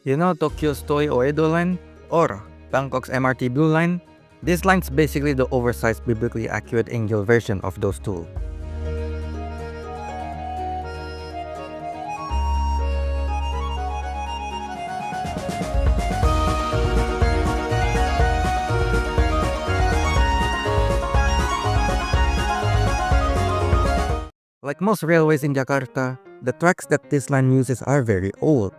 You know Tokyo's Toei Oedo line? Or Bangkok's MRT Blue line? This line's basically the oversized biblically accurate angle version of those two. Like most railways in Jakarta, the tracks that this line uses are very old.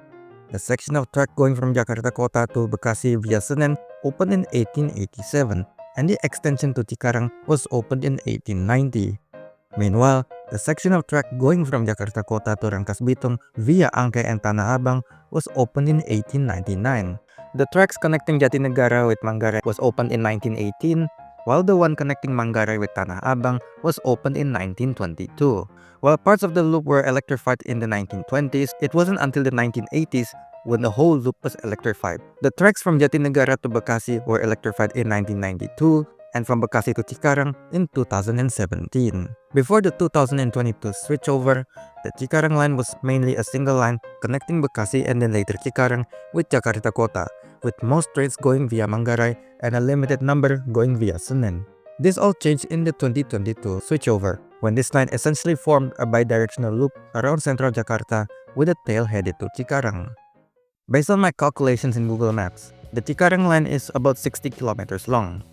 The section of track going from Jakarta Kota to Bekasi via Senen opened in 1887, and the extension to Cikarang was opened in 1890. Meanwhile, the section of track going from Jakarta Kota to Rangkas Bitung via Angke and Tanah Abang was opened in 1899. The tracks connecting Jatinegara with Manggarai was opened in 1918, while the one connecting Manggarai with Tanah Abang was opened in 1922. While parts of the loop were electrified in the 1920s, it wasn't until the 1980s when the whole loop was electrified. The tracks from Jatinegara to Bekasi were electrified in 1992, and from Bekasi to Cikarang in 2017. Before the 2022 switchover, the Cikarang line was mainly a single line connecting Bekasi and then later Cikarang with Jakarta Kota, with most trains going via Manggarai and a limited number going via Senen. This all changed in the 2022 switchover, when this line essentially formed a bidirectional loop around central Jakarta with a tail headed to Cikarang. Based on my calculations in Google Maps, the Cikarang line is about 60 kilometers long.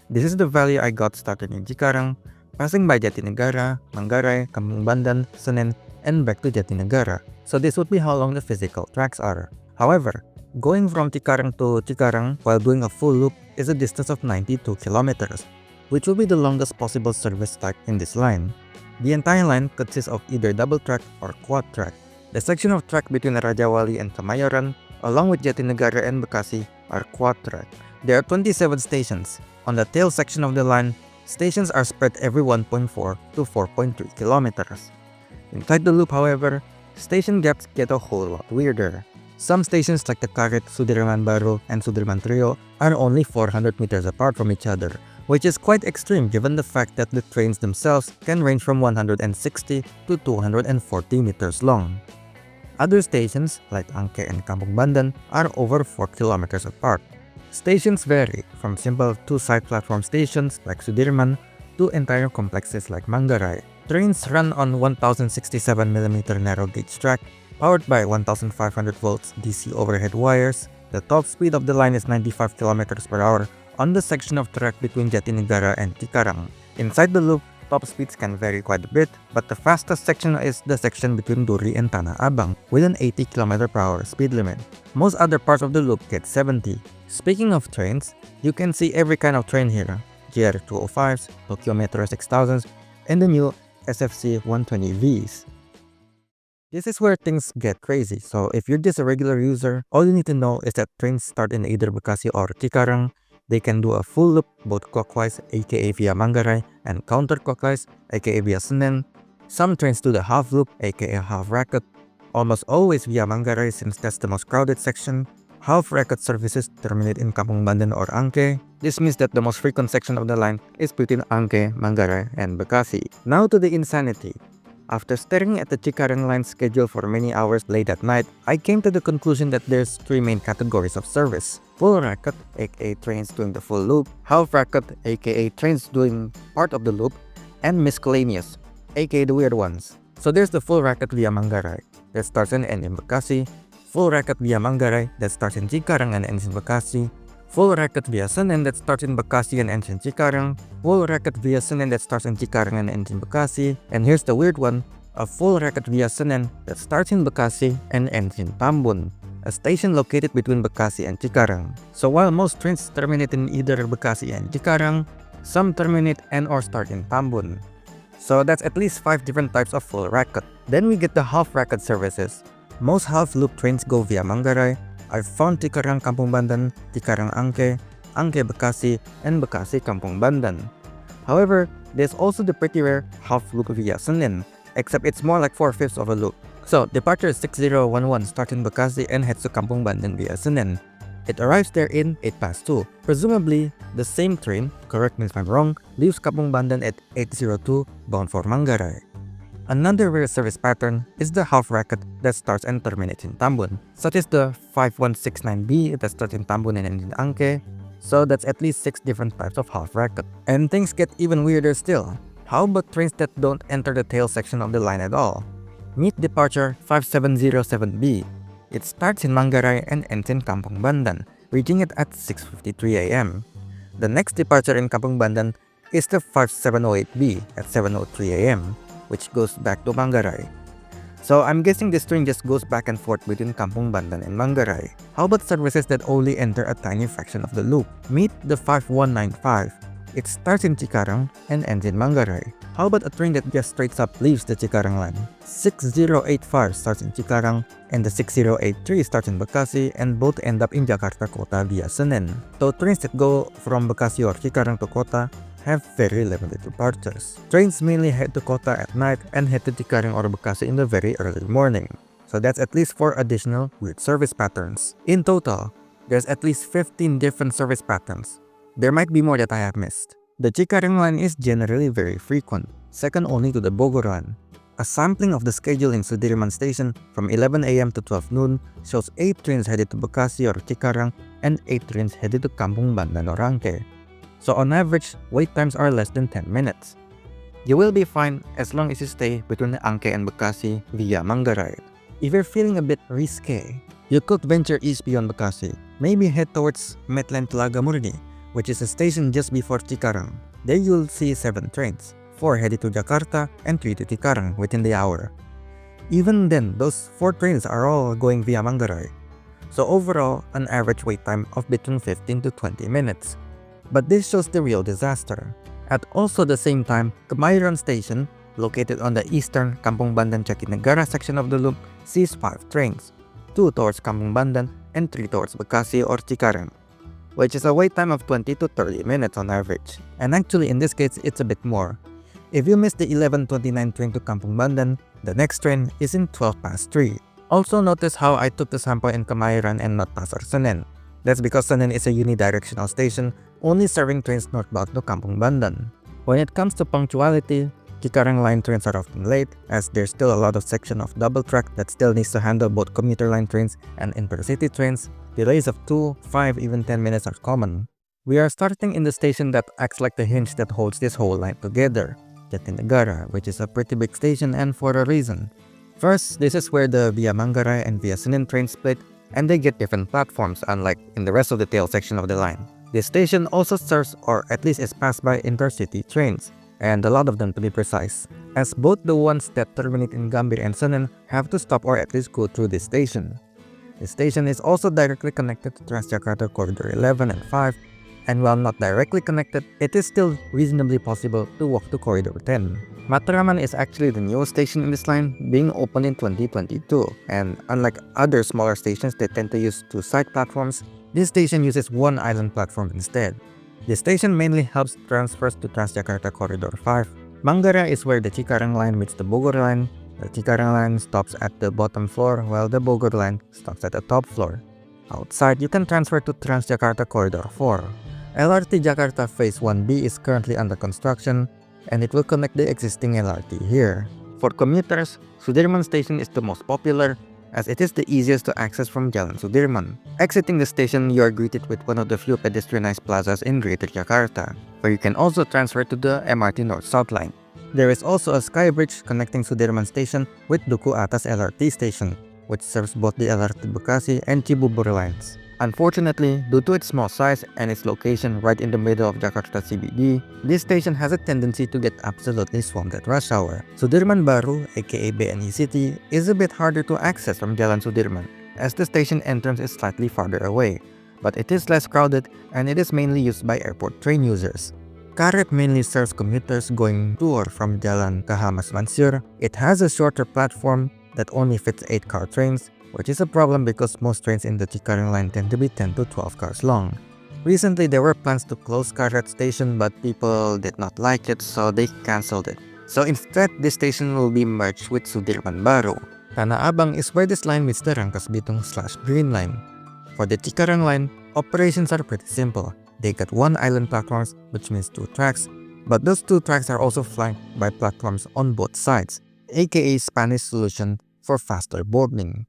This is the value I got started in Cikarang, passing by Jatinegara, Manggarai, Kampung Bandan, Senen, and back to Jatinegara. So this would be how long the physical tracks are. However, going from Cikarang to Cikarang while doing a full loop is a distance of 92 kilometers, which will be the longest possible service type in this line. The entire line consists of either double track or quad track. The section of track between Rajawali and Kemayoran, along with Jatinegara and Bekasi, are quad track. There are 27 stations. On the tail section of the line, stations are spread every 1.4 to 4.3 kilometers. Inside the loop, however, station gaps get a whole lot weirder. Some stations like the Karet, Sudirman Baru, and Sudirman Trio are only 400 meters apart from each other, which is quite extreme given the fact that the trains themselves can range from 160 to 240 meters long. Other stations, like Angke and Kampung Bandan, are over 4 kilometers apart. Stations vary from simple two-side platform stations like Sudirman to entire complexes like Manggarai. Trains run on 1067mm narrow gauge track, powered by 1500 volts DC overhead wires. The top speed of the line is 95 km per hour on the section of track between Jatinegara and Cikarang. Inside the loop, top speeds can vary quite a bit, but the fastest section is the section between Duri and Tanah Abang with an 80 km per hour speed limit. Most other parts of the loop get 70. Speaking of trains, you can see every kind of train here: GR205s, Tokyo Metro 6000s, and the new SFC 120Vs. This is where things get crazy, so if you're just a regular user, all you need to know is that trains start in either Bekasi or Cikarang. They can do a full loop both clockwise, aka via Manggarai, and counterclockwise, aka via Senen. Some trains do the half loop, aka half racket, almost always via Manggarai since that's the most crowded section. Half racket services terminate in Kampung Bandan or Angke. This means that the most frequent section of the line is between Angke, Manggarai, and Bekasi. Now to the insanity. After staring at the Cikarang line schedule for many hours late at night, I came to the conclusion that there's three main categories of service: full racket, aka trains doing the full loop; half racket, aka trains doing part of the loop; and miscellaneous, aka the weird ones. So there's the full racket via Manggarai that starts and ends in Bekasi, full racket via Manggarai that starts in Cikarang and ends in Bekasi, full racket via Senen that starts in Bekasi and ends in Cikarang, full racket via Senen that starts in Cikarang and ends in Bekasi, and here's the weird one, a full racket via Senen that starts in Bekasi and ends in Tambun, a station located between Bekasi and Cikarang. So while most trains terminate in either Bekasi and Cikarang, some terminate and or start in Tambun. So that's at least 5 different types of full racket. Then we get the half racket services. Most half loop trains go via Manggarai. I've found Cikarang-Kampung Bandan, Cikarang-Angke, Angke Bekasi, and Bekasi Kampung Bandan. However, there's also the pretty rare half loop via Senen, except it's more like 4/5 of a loop. So, departure 6011 starts in Bekasi and heads to Kampung Bandan via Senen. It arrives there in 2:08. Presumably, the same train, correct me if I'm wrong, leaves Kampung Bandan at 8:02 bound for Manggarai. Another rare service pattern is the half racket that starts and terminates in Tambun, such as the 5169B that starts in Tambun and ends in Angke, so that's at least 6 different types of half racket. And things get even weirder still. How about trains that don't enter the tail section of the line at all? Meet departure 5707B. It starts in Manggarai and ends in Kampung Bandan, reaching it at 6:53 am. The next departure in Kampung Bandan is the 5708B at 7:03 am, which goes back to Manggarai. So I'm guessing this train just goes back and forth between Kampung Bandan and Manggarai. How about services that only enter a tiny fraction of the loop? Meet the 5195. It starts in Cikarang and ends in Manggarai. How about a train that just straight up leaves the Cikarang line? 6085 starts in Cikarang and the 6083 starts in Bekasi, and both end up in Jakarta Kota via Senen. So trains that go from Bekasi or Cikarang to Kota have very limited departures. Trains mainly head to Kota at night and head to Cikarang or Bekasi in the very early morning. So that's at least 4 additional weird service patterns. In total, there's at least 15 different service patterns. There might be more that I have missed. The Cikarang line is generally very frequent, second only to the Bogor line. A sampling of the schedule in Sudirman Station from 11 am to 12 noon shows 8 trains headed to Bekasi or Cikarang and 8 trains headed to Kampung Bandan or Angke. So on average, wait times are less than 10 minutes. You will be fine as long as you stay between Angke and Bekasi via Manggarai. If you're feeling a bit risque, you could venture east beyond Bekasi. Maybe head towards Metlen Telaga Murni, which is a station just before Cikarang. There you'll see 7 trains, 4 headed to Jakarta and 3 to Cikarang within the hour. Even then, those 4 trains are all going via Manggarai. So overall, an average wait time of between 15 to 20 minutes. But this shows the real disaster. At also the same time, Kemayoran Station, located on the eastern Kampung Bandan Jatinegara section of the loop, sees 5 trains, 2 towards Kampung Bandan and 3 towards Bekasi or Cikarang, which is a wait time of 20 to 30 minutes on average. And actually in this case, it's a bit more. If you miss the 11:29 train to Kampung Bandan, the next train is in 3. Also notice how I took the sample in Kemayoran and not Pasar Senen. That's because Senen is a unidirectional station, only serving trains northbound to Kampung Bandan. When it comes to punctuality, Cikarang line trains are often late, as there's still a lot of section of double track that still needs to handle both commuter line trains and intercity trains. Delays of 2, 5, even 10 minutes are common. We are starting in the station that acts like the hinge that holds this whole line together, Jatinegara, which is a pretty big station and for a reason. First, this is where the via Manggarai and via Senen trains split, and they get different platforms unlike in the rest of the tail section of the line. This station also serves, or at least is passed by, intercity trains, and a lot of them to be precise, as both the ones that terminate in Gambir and Senen have to stop or at least go through this station. The station is also directly connected to Transjakarta Corridor 11 and 5, and while not directly connected, it is still reasonably possible to walk to Corridor 10. Matraman is actually the newest station in this line, being opened in 2022, and unlike other smaller stations that tend to use 2 side platforms, this station uses 1 island platform instead. This station mainly helps transfers to Transjakarta Corridor 5. Manggarai is where the Cikarang line meets the Bogor line. The Cikarang line stops at the bottom floor, while the Bogor line stops at the top floor. Outside, you can transfer to Transjakarta Corridor 4. LRT Jakarta Phase 1B is currently under construction, and it will connect the existing LRT here. For commuters, Sudirman Station is the most popular, as it is the easiest to access from Jalan Sudirman. Exiting the station, you are greeted with one of the few pedestrianized plazas in Greater Jakarta, where you can also transfer to the MRT North-South line. There is also a sky bridge connecting Sudirman Station with Duku Atas LRT Station, which serves both the LRT Bekasi and Cibubur lines. Unfortunately, due to its small size and its location right in the middle of Jakarta CBD, this station has a tendency to get absolutely swamped at rush hour. Sudirman Baru, aka BNI City, is a bit harder to access from Jalan Sudirman, as the station entrance is slightly farther away, but it is less crowded and it is mainly used by airport train users. Karet mainly serves commuters going to or from Jalan Kahamas Mansur. It has a shorter platform that only fits 8-car trains, which is a problem because most trains in the Cikarang line tend to be 10 to 12 cars long. Recently, there were plans to close Karet station, but people did not like it, so they cancelled it. So instead, this station will be merged with Sudirman Baru. Tanah Abang is where this line meets the Rangkas Bitung/Green Line. For the Cikarang line, operations are pretty simple. They got 1 island platforms, which means 2 tracks, but those 2 tracks are also flanked by platforms on both sides, aka Spanish solution for faster boarding.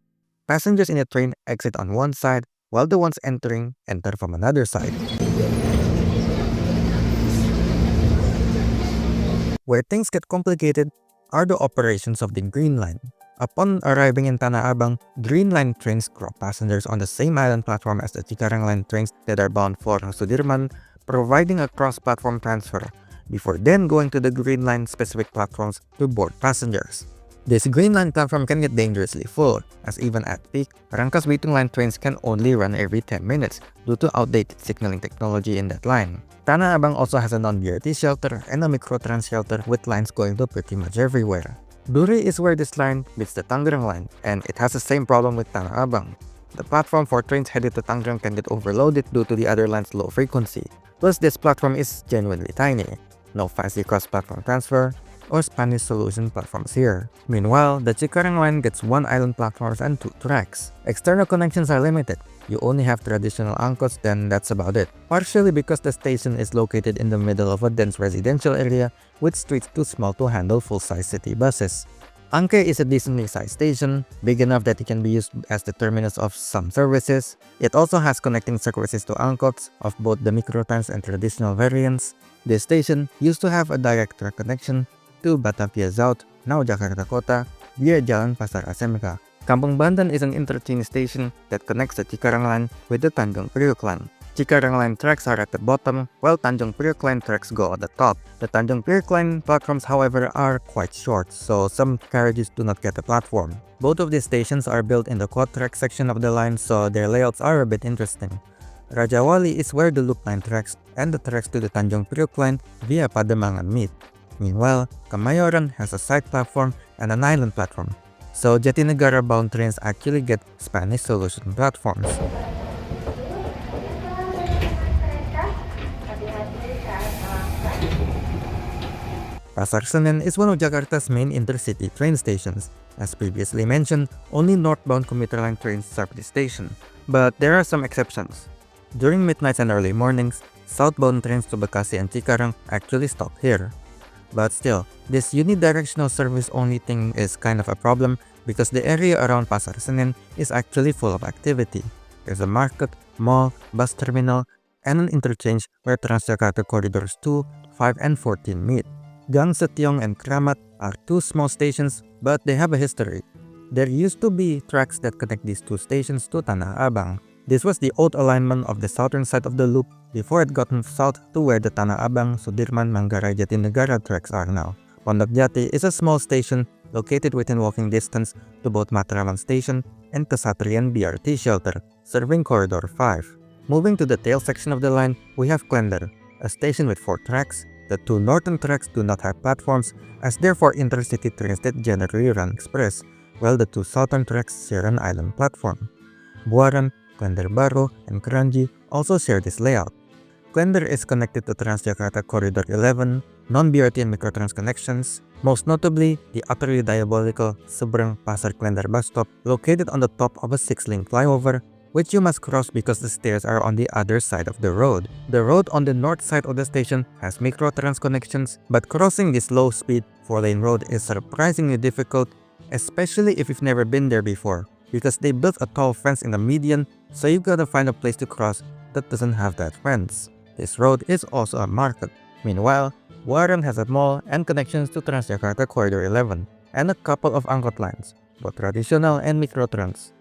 Passengers in a train exit on one side, while the ones entering enter from another side. Where things get complicated are the operations of the Green Line. Upon arriving in Tanah Abang, Green Line trains drop passengers on the same island platform as the Cikarang Line trains that are bound for Sudirman, providing a cross-platform transfer, before then going to the Green Line specific platforms to board passengers. This Green Line platform can get dangerously full, as even at peak, Rangkas Bitung Line trains can only run every 10 minutes due to outdated signaling technology in that line. Tanah Abang also has a non-BRT shelter and a microtrans shelter with lines going to pretty much everywhere. Duri is where this line meets the Tangerang line, and it has the same problem with Tanah Abang. The platform for trains headed to Tangerang can get overloaded due to the other line's low frequency. Plus, this platform is genuinely tiny. No fancy cross-platform transfer or Spanish solution platforms here. Meanwhile, the Cikarang line gets one island platforms and two tracks. External connections are limited. You only have traditional angkots, then that's about it. Partially because the station is located in the middle of a dense residential area with streets too small to handle full-size city buses. Angke is a decently sized station, big enough that it can be used as the terminus of some services. It also has connecting services to angkots of both the microtrans and traditional variants. This station used to have a direct track connection to Batavia South, now Jakarta Kota, via Jalan Pasar SMK. Kampung Bandan is an interchange station that connects the Cikarang line with the Tanjung Priok line. Cikarang line tracks are at the bottom, while Tanjung Priok line tracks go at the top. The Tanjung Priok line platforms, however, are quite short, so some carriages do not get a platform. Both of these stations are built in the quad track section of the line, so their layouts are a bit interesting. Rajawali is where the loop line tracks and the tracks to the Tanjung Priok line via Pademangan meet. Meanwhile, Kemayoran has a side platform and an island platform, so Jatinegara bound trains actually get Spanish solution platforms. Pasar Senen is one of Jakarta's main intercity train stations. As previously mentioned, only northbound commuter line trains serve this station, but there are some exceptions. During midnights and early mornings, southbound trains to Bekasi and Cikarang actually stop here. But still, this unidirectional service only thing is kind of a problem because the area around Pasar Senen is actually full of activity. There's a market, mall, bus terminal, and an interchange where Transjakarta corridors 2, 5, and 14 meet. Gang Setyong and Kramat are two small stations, but they have a history. There used to be tracks that connect these two stations to Tanah Abang. This was the old alignment of the southern side of the loop before it got moved south to where the Tanah Abang, Sudirman, Manggarai, Jatinegara tracks are now. Pondok Jati is a small station located within walking distance to both Matraman Station and Kesatrian BRT shelter, serving Corridor 5. Moving to the tail section of the line, we have Klender, a station with 4 tracks. The 2 northern tracks do not have platforms, as therefore intercity trains that generally run express, while the 2 southern tracks share an island platform. Buaran, Klender Baru, and Kranji also share this layout. Klender is connected to Transjakarta Corridor 11, non-BRT and microtrans connections, most notably the utterly diabolical Seberang Pasar Klender bus stop located on the top of a 6-link flyover, which you must cross because the stairs are on the other side of the road. The road on the north side of the station has microtrans connections, but crossing this low-speed 4-lane road is surprisingly difficult, especially if you've never been there before, because they built a tall fence in the median, so you gotta find a place to cross that doesn't have that fence. This road is also a market. Meanwhile, Buaran has a mall and connections to Transjakarta Corridor 11, and a couple of angkot lines, both traditional and microtrans.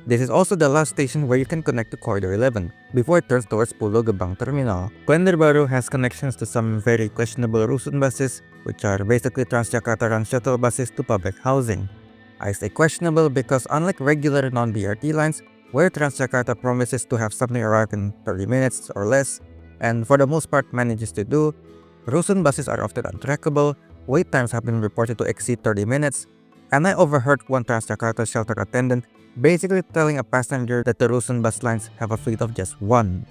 This is also the last station where you can connect to Corridor 11, before it turns towards Pulo Gebang Terminal. Klender Baru has connections to some very questionable Rusun buses, which are basically Transjakarta run shuttle buses to public housing. I say questionable because unlike regular non-BRT lines, where Transjakarta promises to have something arrive in 30 minutes or less, and for the most part manages to do, Rusun buses are often untrackable, wait times have been reported to exceed 30 minutes, and I overheard one Transjakarta shelter attendant basically telling a passenger that the Rusun bus lines have a fleet of just 1.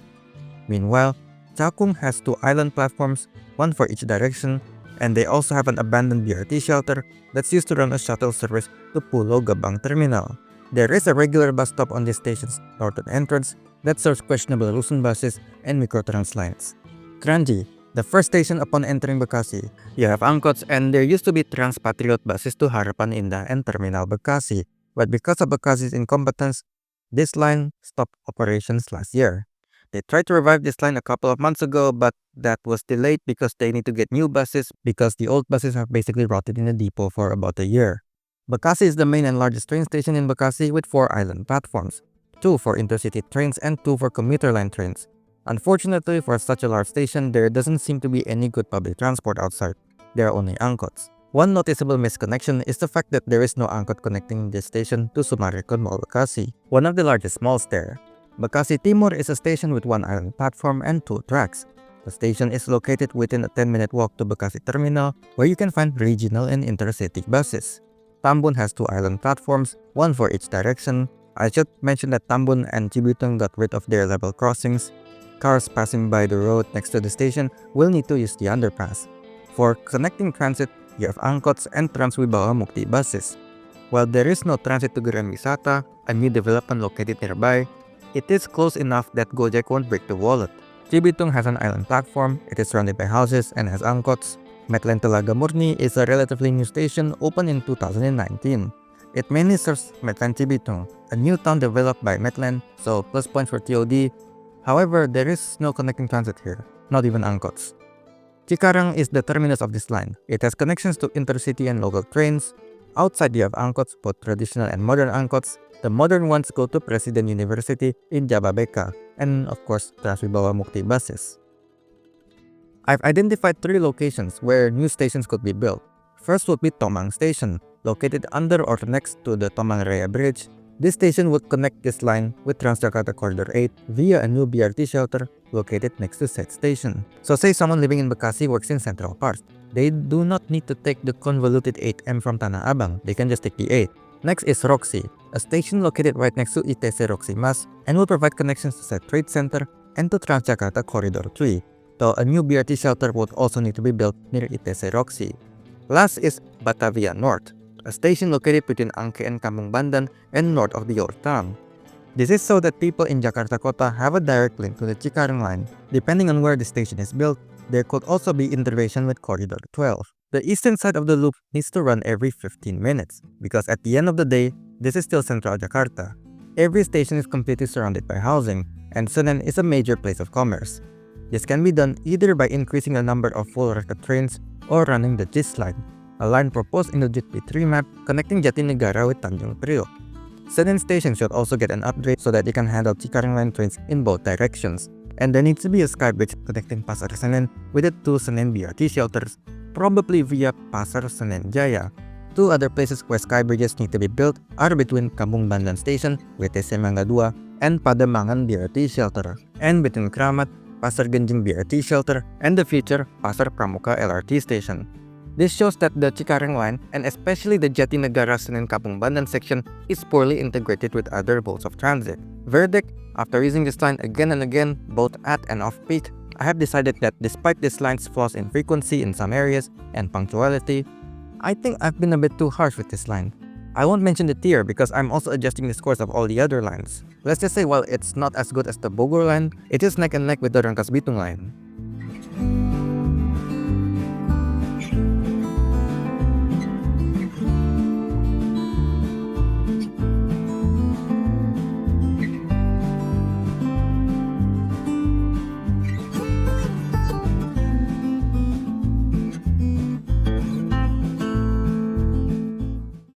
Meanwhile, Cakung has 2 island platforms, one for each direction, and they also have an abandoned BRT shelter that's used to run a shuttle service to Pulo Gebang Terminal. There is a regular bus stop on this station's northern entrance that serves questionable Rusun buses and microtrans lines. Kranji, The first station upon entering Bekasi, you have angkots, and there used to be Transpatriot buses to Harapan Indah and Terminal Bekasi. But because of Bekasi's incompetence, this line stopped operations last year. They tried to revive this line a couple of months ago, but that was delayed because they need to get new buses because the old buses have basically rotted in the depot for about a year. Bekasi is the main and largest train station in Bekasi with 4 island platforms, 2 for intercity trains and 2 for commuter line trains. Unfortunately, for such a large station, there doesn't seem to be any good public transport outside. There are only angkots. One noticeable misconnection is the fact that there is no angkot connecting this station to Sumarekon Mall Bekasi, one of the largest malls there. Bekasi Timur is a station with 1 island platform and 2 tracks. The station is located within a 10-minute walk to Bekasi Terminal, where you can find regional and intercity buses. Tambun has 2 island platforms, 1 for each direction. I should mention that Tambun and Cibutong got rid of their level crossings. Cars passing by the road next to the station will need to use the underpass. For connecting transit, you have angkots and Transwibawa Mukti buses. While there is no transit to Grand Wisata, a new development located nearby, it is close enough that Gojek won't break the wallet. Cibutong has an island platform, it is surrounded by houses and has angkots. Metlen Telaga Murni is a relatively new station opened in 2019. It mainly serves Metlen Cibutong, a new town developed by Metlen, so plus points for TOD. However, there is no connecting transit here, not even angkots. Cikarang is the terminus of this line. It has connections to intercity and local trains. Outside you have angkots, both traditional and modern angkots. The modern ones go to President University in Jababeka, and of course, Transwibawa Mukti buses. I've identified 3 locations where new stations could be built. First would be Tomang Station, located under or next to the Tomang Raya Bridge. This station would connect this line with Transjakarta Corridor 8 via a new BRT shelter located next to said station. So say someone living in Bekasi works in Central Park. They do not need to take the convoluted 8M from Tanah Abang, they can just take the 8. Next is Roxy, a station located right next to ITC Roxy Mas and will provide connections to said trade center and to Transjakarta Corridor 3, though a new BRT shelter would also need to be built near ITC Roxy. Last is Batavia North, a station located between Angke and Kampung Bandan and north of the old town. This is so that people in Jakarta Kota have a direct link to the Cikarang line. Depending on where the station is built, there could also be integration with Corridor 12. The eastern side of the loop needs to run every 15 minutes, because at the end of the day, this is still Central Jakarta. Every station is completely surrounded by housing, and Senen is a major place of commerce. This can be done either by increasing the number of full rated trains or running the GIS line, a line proposed in the JIT-P3 map connecting Jatinegara with Tanjung Priok. Senen station should also get an upgrade so that it can handle Cikarang line trains in both directions. And there needs to be a sky bridge connecting Pasar Senen with the 2 Senen BRT shelters, probably via Pasar Senen Jaya. 2 other places where sky bridges need to be built are between Kampung Bandan Station, WTC Mangga 2, and Pademangan BRT shelter, and between Kramat, Pasar Genjing BRT shelter, and the future Pasar Pramuka LRT station. This shows that the Cikarang line, and especially the Jatinegara-Senen Kampung Bandan section, is poorly integrated with other modes of transit. Verdict: after using this line again and again, both at and off-peak, I have decided that despite this line's flaws in frequency in some areas and punctuality, I think I've been a bit too harsh with this line. I won't mention the tier because I'm also adjusting the scores of all the other lines. Let's just say while it's not as good as the Bogor line, it is neck and neck with the Rangkas Bitung line.